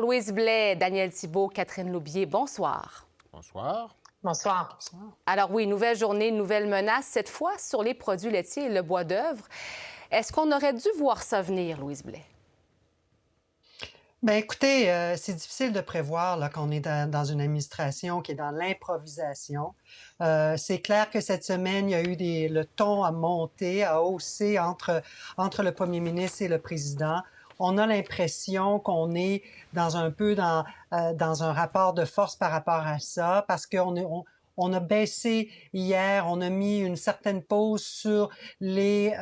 Louise Blais, Daniel Thibault, Catherine Loubier, bonsoir. Bonsoir. Bonsoir. Alors oui, nouvelle journée, nouvelle menace, cette fois sur les produits laitiers et le bois d'œuvre. Est-ce qu'on aurait dû voir ça venir, Louise Blais? Bien, écoutez, c'est difficile de prévoir là, qu'on est dans une administration qui est dans l'improvisation. C'est clair que cette semaine, il y a eu le ton à monter, à hausser entre le premier ministre et le président. On a l'impression qu'on est dans un rapport de force par rapport à ça, parce qu'on a baissé hier, on a mis une certaine pause sur les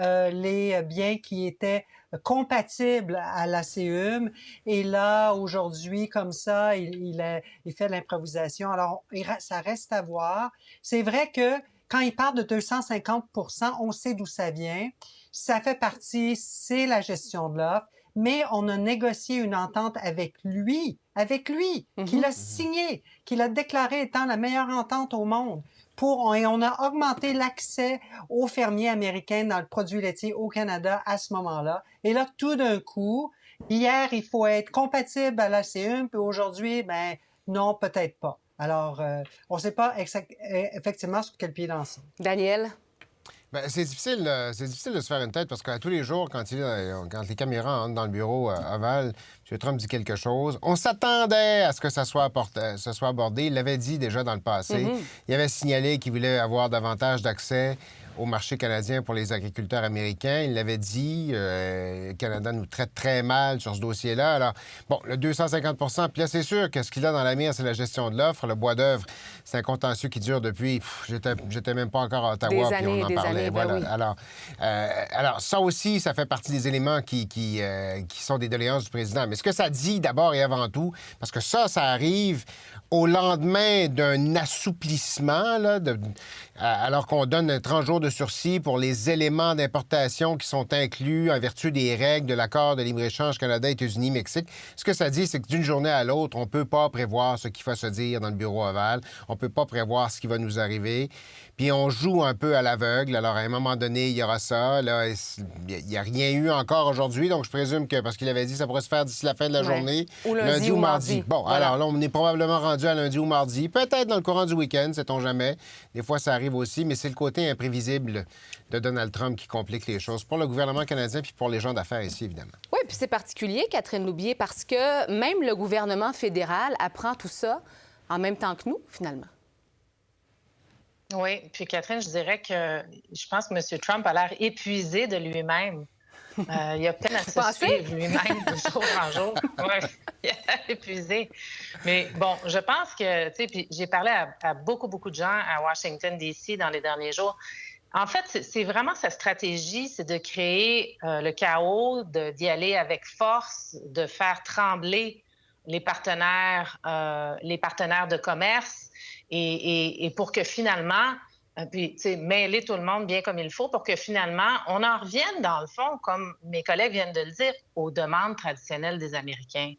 biens qui étaient compatibles à l'ACUM. Et là, aujourd'hui, comme ça, il fait de l'improvisation. Alors, ça reste à voir. C'est vrai que quand il parle de 250 %, on sait d'où ça vient. Ça fait partie, c'est la gestion de l'offre. Mais on a négocié une entente avec lui, qu'il a signé, qu'il a déclaré étant la meilleure entente au monde. Et on a augmenté l'accès aux fermiers américains dans le produit laitier au Canada à ce moment-là. Et là, tout d'un coup, hier, il faut être compatible à l'ACUM, puis aujourd'hui, ben non, peut-être pas. Alors, on ne sait pas effectivement sur quel pied danser. Daniel? Bien, c'est difficile de se faire une tête parce qu'à tous les jours, quand les caméras entrent dans le bureau Oval, M. Trump dit quelque chose. On s'attendait à ce que ça soit abordé. Il l'avait dit déjà dans le passé. Il avait signalé qu'il voulait avoir davantage d'accès au marché canadien pour les agriculteurs américains. Il l'avait dit, le Canada nous traite très mal sur ce dossier-là. Alors, bon, le 250 %, puis là, c'est sûr que ce qu'il a dans la mire, c'est la gestion de l'offre. Le bois d'œuvre, c'est un contentieux qui dure depuis... J'étais même pas encore à Ottawa, puis on en parlait. Voilà. Oui. Alors, ça aussi, ça fait partie des éléments qui sont des doléances du président. Mais ce que ça dit d'abord et avant tout, parce que ça arrive au lendemain d'un assouplissement, là, alors qu'on donne 30 jours de sursis pour les éléments d'importation qui sont inclus en vertu des règles de l'accord de libre-échange Canada, États-Unis, Mexique. Ce que ça dit, c'est que d'une journée à l'autre, on ne peut pas prévoir ce qui va se dire dans le bureau Oval. On ne peut pas prévoir ce qui va nous arriver. Puis on joue un peu à l'aveugle. Alors, à un moment donné, il y aura ça. Là, il n'y a rien eu encore aujourd'hui. Donc, je présume que, parce qu'il avait dit que ça pourrait se faire d'ici la fin de la journée, ou lundi ou mardi. Bon, voilà. Alors là, on est probablement rendu à lundi ou mardi. Peut-être dans le courant du week-end, sait-on jamais. Des fois, ça arrive aussi. Mais c'est le côté imprévisible de Donald Trump qui complique les choses pour le gouvernement canadien puis pour les gens d'affaires ici, évidemment. Oui, puis c'est particulier, Catherine Loubier, parce que même le gouvernement fédéral apprend tout ça en même temps que nous, finalement. Oui, puis Catherine, je dirais que je pense que M. Trump a l'air épuisé de lui-même. Il a peine à se suivre lui-même de jour en jour. Oui, il a l'air épuisé. Mais bon, je pense que, tu sais, puis j'ai parlé à beaucoup de gens à Washington, D.C. dans les derniers jours. En fait, c'est vraiment sa stratégie, c'est de créer le chaos, d'y aller avec force, de faire trembler les partenaires de commerce et pour que finalement, puis, tu sais, mêler tout le monde bien comme il faut pour que finalement, on en revienne, dans le fond, comme mes collègues viennent de le dire, aux demandes traditionnelles des Américains.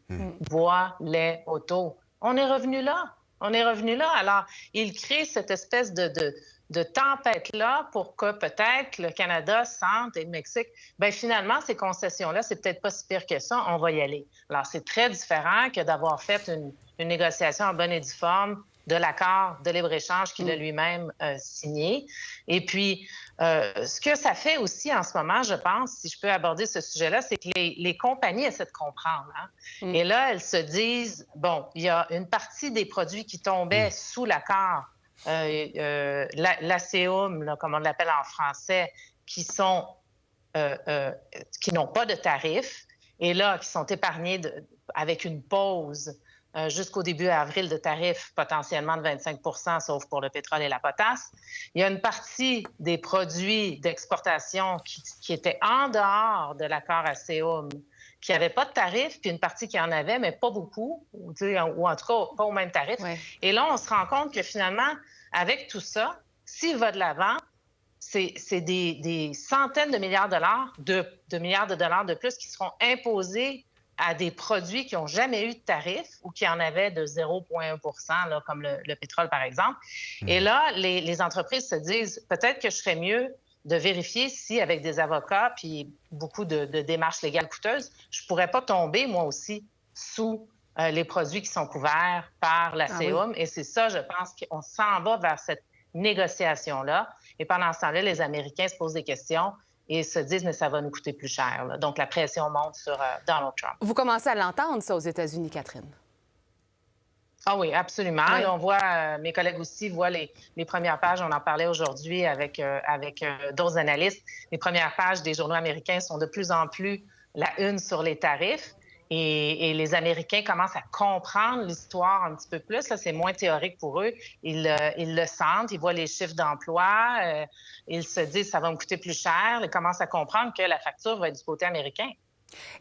Bois, lait, auto. On est revenu là. On est revenu là. Alors, il crée cette espèce de tempête-là pour que peut-être le Canada sente et le Mexique, bien finalement, ces concessions-là, c'est peut-être pas si pire que ça, on va y aller. Alors, c'est très différent que d'avoir fait une négociation en bonne et due forme de l'accord de libre-échange qu'il a lui-même signé. Et puis, ce que ça fait aussi en ce moment, je pense, si je peux aborder ce sujet-là, c'est que les compagnies essaient de comprendre. Hein? Et là, elles se disent, bon, il y a une partie des produits qui tombaient sous l'accord, l'ACUM, comme on l'appelle en français, qui n'ont pas de tarifs, et là, qui sont épargnés avec une pause jusqu'au début avril de tarifs potentiellement de 25 % sauf pour le pétrole et la potasse. Il y a une partie des produits d'exportation qui étaient en dehors de l'accord ACUM, qui n'avaient pas de tarifs, puis une partie qui en avait, mais pas beaucoup, ou en tout cas pas au même tarif. Ouais. Et là, on se rend compte que finalement, avec tout ça, s'il va de l'avant, c'est des centaines de milliards de dollars de plus qui seront imposés à des produits qui n'ont jamais eu de tarif ou qui en avaient de 0,1 % là, comme le pétrole, par exemple. Et là, les entreprises se disent, peut-être que je serais mieux de vérifier si, avec des avocats puis beaucoup de démarches légales coûteuses, je ne pourrais pas tomber, moi aussi, sous les produits qui sont couverts par la CEUM. Et c'est ça, je pense qu'on s'en va vers cette négociation-là. Et pendant ce temps-là, les Américains se posent des questions et se disent, mais ça va nous coûter plus cher. Là. Donc, la pression monte sur Donald Trump. Vous commencez à l'entendre, ça, aux États-Unis, Catherine? Ah oui, absolument. Oui. Là, on voit, mes collègues aussi voient les premières pages, on en parlait aujourd'hui avec d'autres analystes. Les premières pages des journaux américains sont de plus en plus la une sur les tarifs. Et les Américains commencent à comprendre l'histoire un petit peu plus. Là, c'est moins théorique pour eux. Ils le sentent, ils voient les chiffres d'emploi, ils se disent ça va me coûter plus cher. Ils commencent à comprendre que la facture va être du côté américain.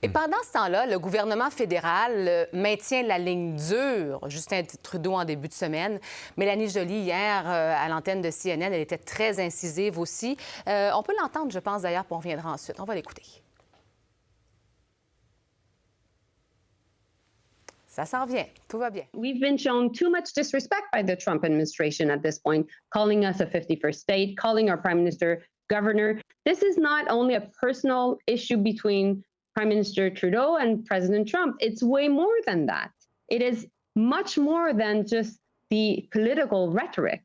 Et pendant ce temps-là, le gouvernement fédéral maintient la ligne dure. Justin Trudeau en début de semaine. Mélanie Joly, hier, à l'antenne de CNN, elle était très incisive aussi. On peut l'entendre, je pense, d'ailleurs, puis on reviendra ensuite. On va l'écouter. Ça s'en vient. Tout va bien. We've been shown too much disrespect by the Trump administration at this point, calling us a 51st state, calling our prime minister governor. This is not only a personal issue between Prime Minister Trudeau and President Trump. It's way more than that. It is much more than just the political rhetoric.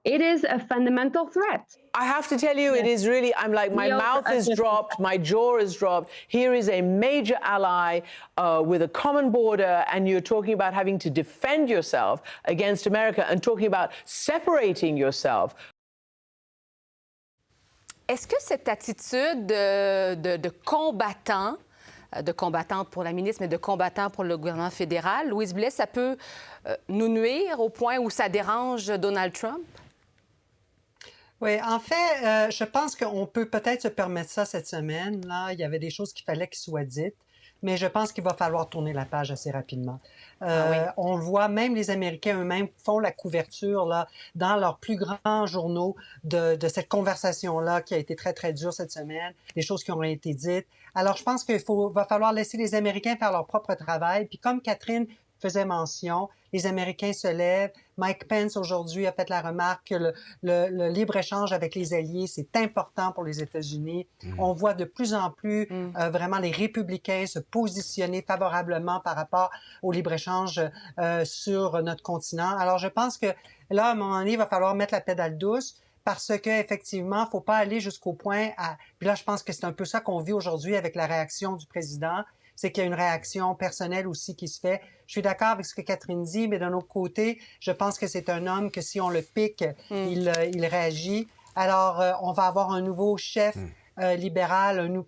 It is a fundamental threat. I have to tell you, it is really, I'm like, my mouth is dropped, my jaw is dropped. Here is a major ally with a common border, and you're talking about having to defend yourself against America and talking about separating yourself. Est-ce que cette attitude de combattant, de combattante pour la ministre, mais de combattant pour le gouvernement fédéral, Louise Blais, ça peut nous nuire au point où ça dérange Donald Trump? Oui, en fait, je pense qu'on peut peut-être se permettre ça cette semaine. Là, il y avait des choses qu'il fallait qu'ils soient dites, mais je pense qu'il va falloir tourner la page assez rapidement. On le voit, même les Américains eux-mêmes font la couverture là, dans leurs plus grands journaux de cette conversation-là qui a été très, très dure cette semaine, des choses qui ont été dites. Alors, je pense va falloir laisser les Américains faire leur propre travail. Puis comme Catherine faisait mention, les Américains se lèvent. Mike Pence, aujourd'hui, a fait la remarque que le libre-échange avec les alliés, c'est important pour les États-Unis. On voit de plus en plus vraiment les républicains se positionner favorablement par rapport au libre-échange sur notre continent. Alors, je pense que là, à un moment donné, il va falloir mettre la pédale douce parce qu'effectivement, il ne faut pas aller jusqu'au point à... Puis là, je pense que c'est un peu ça qu'on vit aujourd'hui avec la réaction du président. C'est qu'il y a une réaction personnelle aussi qui se fait. Je suis d'accord avec ce que Catherine dit, mais d'un autre côté, je pense que c'est un homme que si on le pique, il réagit. Alors, on va avoir un nouveau chef libéral,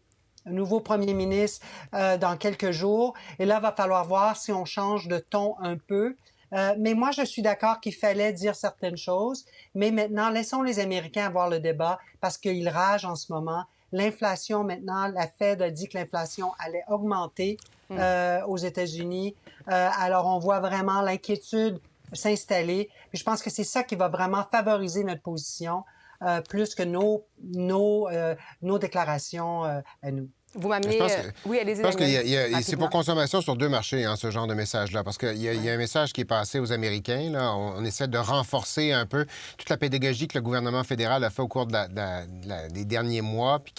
un nouveau premier ministre dans quelques jours. Et là, il va falloir voir si on change de ton un peu. Mais moi, je suis d'accord qu'il fallait dire certaines choses. Mais maintenant, laissons les Américains avoir le débat parce qu'ils ragent en ce moment. L'inflation, maintenant, la Fed a dit que l'inflation allait augmenter aux États-Unis. Alors, on voit vraiment l'inquiétude s'installer. Puis je pense que c'est ça qui va vraiment favoriser notre position plus que nos déclarations à nous. Vous m'amenez... Oui, allez-y. Je pense que c'est pour consommation sur deux marchés, hein, ce genre de message-là. Parce qu'il y a un message qui est passé aux Américains. Là. On essaie de renforcer un peu toute la pédagogie que le gouvernement fédéral a fait au cours des derniers mois. Puis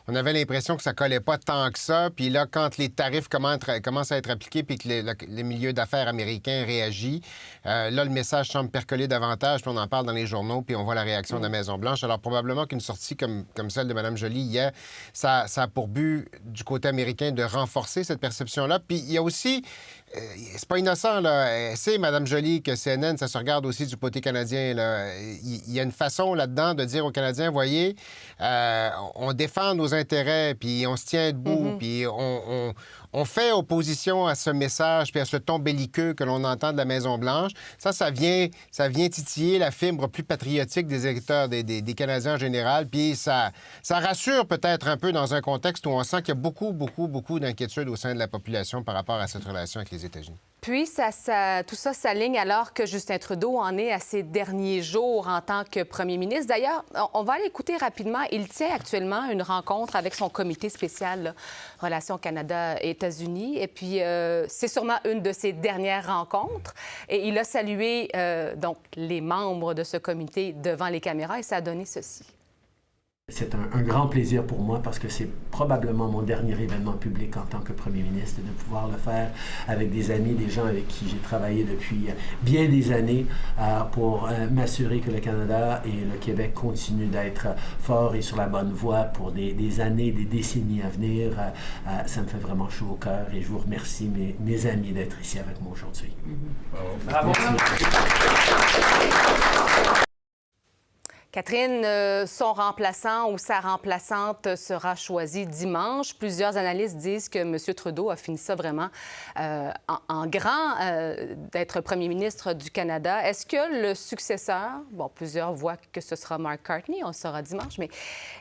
on avait l'impression que ça collait pas tant que ça. Puis là, quand les tarifs commencent à être appliqués puis que les milieux d'affaires américains réagissent, là, le message semble percoler davantage. Puis on en parle dans les journaux. Puis on voit la réaction de la Maison-Blanche. Alors, probablement qu'une sortie comme celle de Mme Joly hier, ça a pour but du côté américain de renforcer cette perception-là. Puis il y a aussi, c'est pas innocent, là, c'est Mme Joly que CNN, ça se regarde aussi du côté canadien. Là. Il y a une façon là-dedans de dire aux Canadiens, voyez, on défend nos intérêts, puis on se tient debout, puis on fait opposition à ce message, puis à ce ton belliqueux que l'on entend de la Maison-Blanche. Ça vient titiller la fibre plus patriotique des électeurs, des Canadiens en général, puis ça rassure peut-être un peu dans un contexte où on sent qu'il y a beaucoup d'inquiétudes au sein de la population par rapport à cette relation avec les États-Unis. Puis, tout ça s'aligne alors que Justin Trudeau en est à ses derniers jours en tant que premier ministre. D'ailleurs, on va aller écouter rapidement. Il tient actuellement une rencontre avec son comité spécial là, Relations Canada-États-Unis. Et puis, c'est sûrement une de ses dernières rencontres. Et il a salué donc les membres de ce comité devant les caméras et ça a donné ceci. C'est un grand plaisir pour moi parce que c'est probablement mon dernier événement public en tant que premier ministre, de pouvoir le faire avec des amis, des gens avec qui j'ai travaillé depuis bien des années pour m'assurer que le Canada et le Québec continuent d'être forts et sur la bonne voie pour des années, des décennies à venir. Ça me fait vraiment chaud au cœur et je vous remercie, mes amis, d'être ici avec moi aujourd'hui. Bravo. Catherine, son remplaçant ou sa remplaçante sera choisie dimanche. Plusieurs analystes disent que M. Trudeau a fini ça vraiment en grand d'être premier ministre du Canada. Est-ce que le successeur, bon, plusieurs voient que ce sera Mark Carney, on le saura dimanche, mais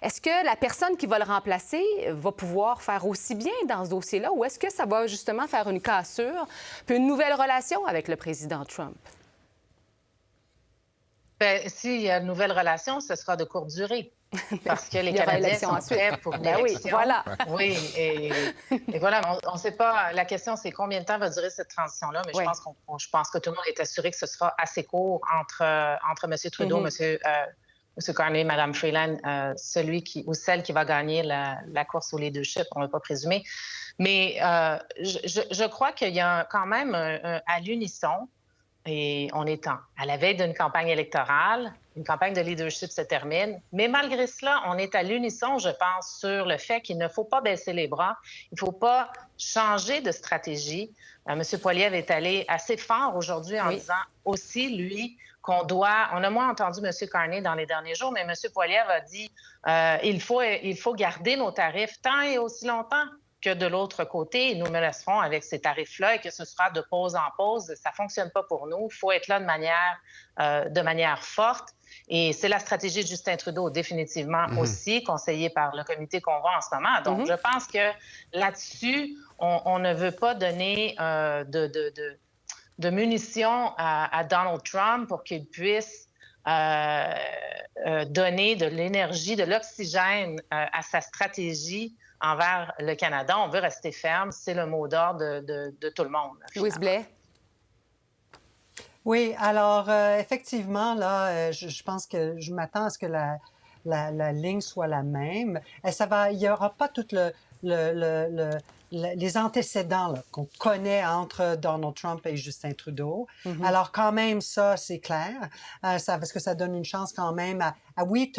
est-ce que la personne qui va le remplacer va pouvoir faire aussi bien dans ce dossier-là ou est-ce que ça va justement faire une cassure puis une nouvelle relation avec le président Trump? Bien, s'il y a une nouvelle relation, ce sera de courte durée. Parce que les Canadiens sont prêts pour l'élection. Oui, voilà. Oui, et voilà, on ne sait pas. La question, c'est combien de temps va durer cette transition-là, mais je pense que tout le monde est assuré que ce sera assez court entre M. Trudeau, M. Carney et Mme Freeland, celui ou celle qui va gagner la course au leadership, on ne va pas présumer. Mais je crois qu'il y a quand même à l'unisson. Et on est à la veille d'une campagne électorale, une campagne de leadership se termine, mais malgré cela, on est à l'unisson, je pense, sur le fait qu'il ne faut pas baisser les bras, il ne faut pas changer de stratégie. M. Poilievre est allé assez fort aujourd'hui en disant aussi, lui, on a moins entendu M. Carney dans les derniers jours, mais M. Poilievre a dit il faut garder nos tarifs tant et aussi longtemps que de l'autre côté, ils nous menaceront avec ces tarifs-là et que ce sera de pause en pause. Ça ne fonctionne pas pour nous. Il faut être là de manière forte. Et c'est la stratégie de Justin Trudeau, définitivement aussi, conseillée par le comité qu'on voit en ce moment. Donc, je pense que là-dessus, on ne veut pas donner de munitions à Donald Trump pour qu'il puisse donner de l'énergie, de l'oxygène à sa stratégie envers le Canada. On veut rester ferme. C'est le mot d'ordre de tout le monde. Louise Blais. Oui, alors effectivement, là, je pense que je m'attends à ce que la ligne soit la même. Et il n'y aura pas tout les antécédents qu'on connaît entre Donald Trump et Justin Trudeau. Alors quand même, ça, c'est clair, parce que ça donne une chance quand même à oui,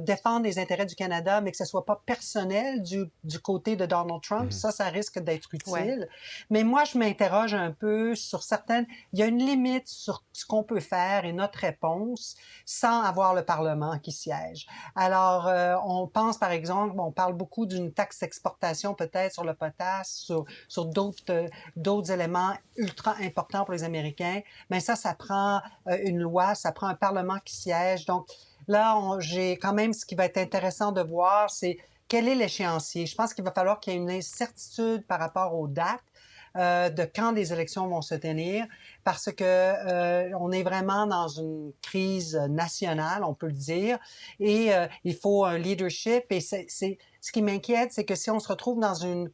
défendre les intérêts du Canada, mais que ce ne soit pas personnel du côté de Donald Trump. Ça risque d'être utile. Ouais. Mais moi, je m'interroge un peu sur certaines... Il y a une limite sur ce qu'on peut faire et notre réponse sans avoir le Parlement qui siège. Alors, on pense, par exemple, on parle beaucoup d'une taxe d'exportation peut-être sur le potasse, sur d'autres éléments ultra importants pour les Américains. Mais ça prend une loi, ça prend un Parlement qui siège. Donc, là, j'ai quand même ce qui va être intéressant de voir, c'est quel est l'échéancier. Je pense qu'il va falloir qu'il y ait une incertitude par rapport aux dates de quand les élections vont se tenir, parce que on est vraiment dans une crise nationale, on peut le dire, et il faut un leadership. Et ce qui m'inquiète, c'est que si on se retrouve dans une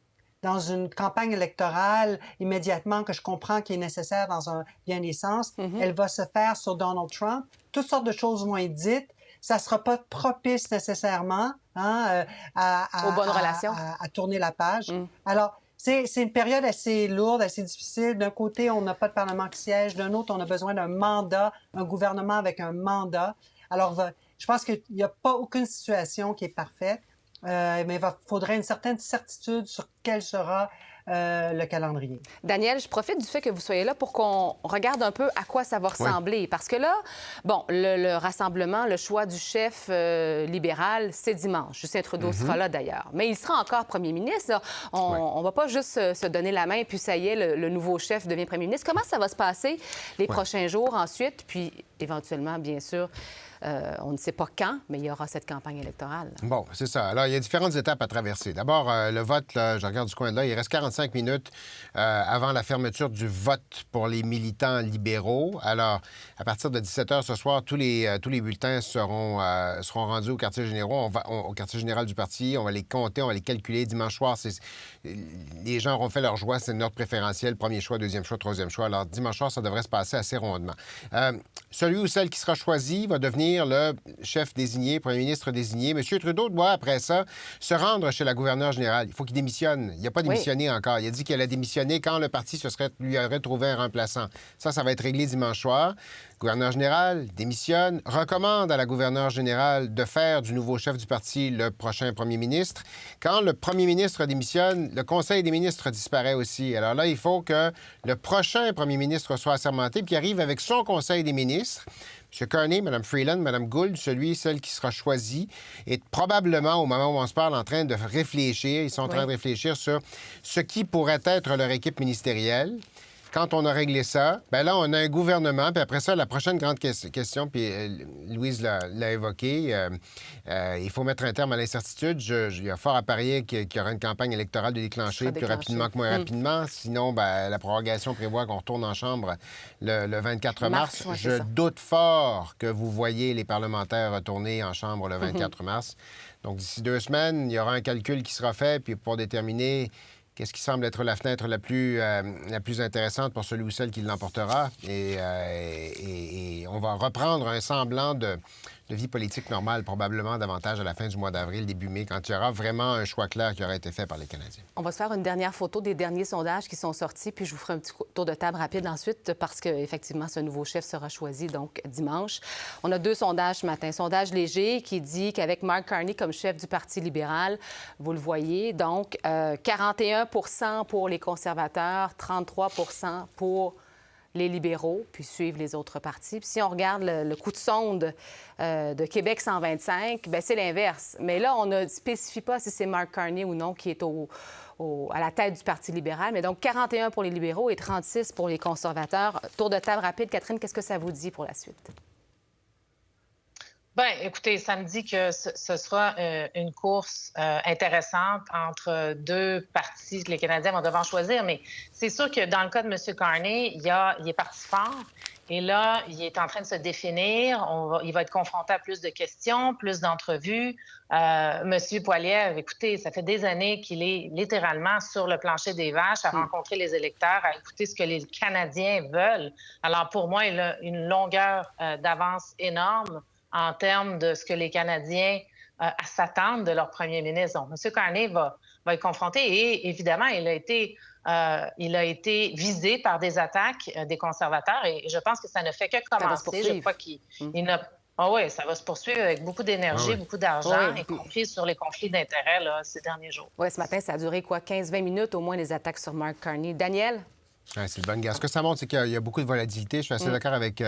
campagne électorale immédiatement, que je comprends qu'il est nécessaire dans bien des sens, elle va se faire sur Donald Trump. Toutes sortes de choses vont être dites. Ça ne sera pas propice nécessairement aux bonnes relations, à tourner la page. Alors, c'est une période assez lourde, assez difficile. D'un côté, on n'a pas de Parlement qui siège. D'un autre, on a besoin d'un mandat, un gouvernement avec un mandat. Alors, je pense qu'il n'y a pas aucune situation qui est parfaite, mais il faudrait une certaine certitude sur quel sera le calendrier. Daniel, je profite du fait que vous soyez là pour qu'on regarde un peu à quoi ça va ressembler. Oui. Parce que là, bon, le rassemblement, le choix du chef libéral, c'est dimanche. Justin Trudeau sera là d'ailleurs. Mais il sera encore premier ministre. On ne va pas juste se donner la main et puis ça y est, le nouveau chef devient premier ministre. Comment ça va se passer les prochains jours ensuite? Puis éventuellement, bien sûr, on ne sait pas quand, mais il y aura cette campagne électorale. Bon, c'est ça. Alors, il y a différentes étapes à traverser. D'abord, le vote, là, je regarde du coin de là, il reste 45 minutes avant la fermeture du vote pour les militants libéraux. Alors, à partir de 17h ce soir, tous les bulletins seront rendus au quartier général. Au quartier général du parti. On va les compter, on va les calculer. Dimanche soir, les gens auront fait leur choix. C'est notre préférentiel. Premier choix, deuxième choix, troisième choix. Alors, dimanche soir, ça devrait se passer assez rondement. celui ou celle qui sera choisi va devenir le chef désigné, premier ministre désigné. M. Trudeau doit, après ça, se rendre chez la gouverneure générale. Il faut qu'il démissionne. Il n'a pas démissionné encore. Il a dit qu'il allait démissionner quand le parti lui aurait trouvé un remplaçant. Ça va être réglé dimanche soir. Le gouverneur général démissionne, recommande à la gouverneure générale de faire du nouveau chef du parti le prochain premier ministre. Quand le premier ministre démissionne, le Conseil des ministres disparaît aussi. Alors là, il faut que le prochain premier ministre soit assermenté puis qu'il arrive avec son Conseil des ministres. M. Carney, Mme Freeland, Mme Gould, celle qui sera choisie, est probablement, au moment où on se parle, en train de réfléchir. Ils sont en train de réfléchir sur ce qui pourrait être leur équipe ministérielle. Quand on a réglé ça, bien là, on a un gouvernement. Puis après ça, la prochaine grande question, puis Louise l'a évoqué, il faut mettre un terme à l'incertitude. Il y a fort à parier qu'il y aura une campagne électorale de déclencher plus rapidement que moins rapidement. Sinon, bien, la prorogation prévoit qu'on retourne en chambre le 24 mars. Je doute fort que vous voyez les parlementaires retourner en chambre le 24 mars. Donc, d'ici 2 semaines, il y aura un calcul qui sera fait, puis pour déterminer qu'est-ce qui semble être la fenêtre la plus intéressante pour celui ou celle qui l'emportera. Et on va reprendre un semblant de vie politique normale, probablement davantage à la fin du mois d'avril, début mai, quand il y aura vraiment un choix clair qui aura été fait par les Canadiens. On va se faire une dernière photo des derniers sondages qui sont sortis, puis je vous ferai un petit tour de table rapide ensuite, parce qu'effectivement, ce nouveau chef sera choisi donc dimanche. On a 2 sondages ce matin. Sondage léger qui dit qu'avec Mark Carney comme chef du Parti libéral, vous le voyez, donc 41 pour les conservateurs, 33 pour les libéraux, puis suivent les autres partis. Puis si on regarde le coup de sonde de Québec 125, bien, c'est l'inverse. Mais là, on ne spécifie pas si c'est Mark Carney ou non qui est à la tête du Parti libéral. Mais donc, 41 pour les libéraux et 36 pour les conservateurs. Tour de table rapide. Catherine, qu'est-ce que ça vous dit pour la suite? Bien, écoutez, ça me dit que ce sera une course intéressante entre 2 partis que les Canadiens vont devoir choisir. Mais c'est sûr que dans le cas de M. Carney, il est parti fort. Et là, il est en train de se définir. Il va être confronté à plus de questions, plus d'entrevues. M. Poilievre, écoutez, ça fait des années qu'il est littéralement sur le plancher des vaches à rencontrer les électeurs, à écouter ce que les Canadiens veulent. Alors, pour moi, il a une longueur d'avance énorme en termes de ce que les Canadiens s'attendent de leur premier ministre. Donc, M. Carney va être confronté et, évidemment, il a été visé par des attaques des conservateurs et je pense que ça ne fait que commencer. Je crois qu'il n'a... Ah oui, ça va se poursuivre avec beaucoup d'énergie, beaucoup d'argent, y compris sur les conflits d'intérêts ces derniers jours. Oui, ce matin, ça a duré 15-20 minutes au moins les attaques sur Mark Carney. Daniel? Oui, c'est le bon gars. Ce que ça montre, c'est qu'il y a beaucoup de volatilité. Je suis assez d'accord avec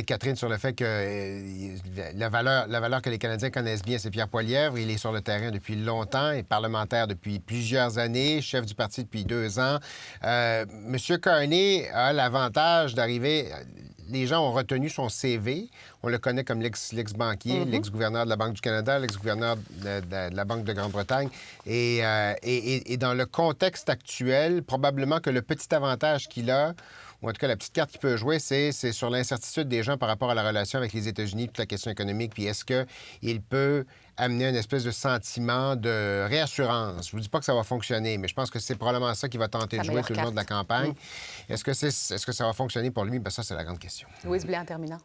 Catherine sur le fait que la valeur que les Canadiens connaissent bien, c'est Pierre Poilievre. Il est sur le terrain depuis longtemps, est parlementaire depuis plusieurs années, chef du parti depuis 2 ans. M. Carney a l'avantage d'arriver... Les gens ont retenu son CV. On le connaît comme l'ex-banquier, l'ex-gouverneur de la Banque du Canada, l'ex-gouverneur de la Banque de Grande-Bretagne. Et dans le contexte actuel, probablement que le petit avantage qu'il a, ou en tout cas la petite carte qu'il peut jouer, c'est sur l'incertitude des gens par rapport à la relation avec les États-Unis, toute la question économique, puis est-ce qu'il peut amener une espèce de sentiment de réassurance. Je vous dis pas que ça va fonctionner, mais je pense que c'est probablement ça qui va tenter de jouer tout le long de la campagne. Est-ce que ça va fonctionner pour lui? Bien, ça, c'est la grande question. Louise Blais, en terminant.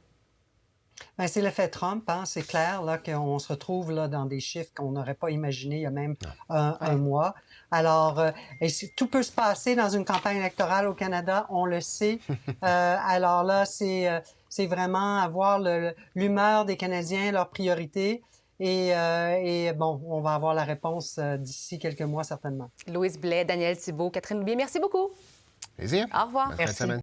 Bien, c'est l'effet Trump, hein? C'est clair là, qu'on se retrouve là, dans des chiffres qu'on n'aurait pas imaginés il y a même un mois. Alors, tout peut se passer dans une campagne électorale au Canada, on le sait. Alors là, c'est vraiment avoir l'humeur des Canadiens, leurs priorités. Et bon, on va avoir la réponse d'ici quelques mois, certainement. Louise Blais, Daniel Thibeault, Catherine Loubier, merci beaucoup. Plaisir. Au revoir. Bonne fin de semaine.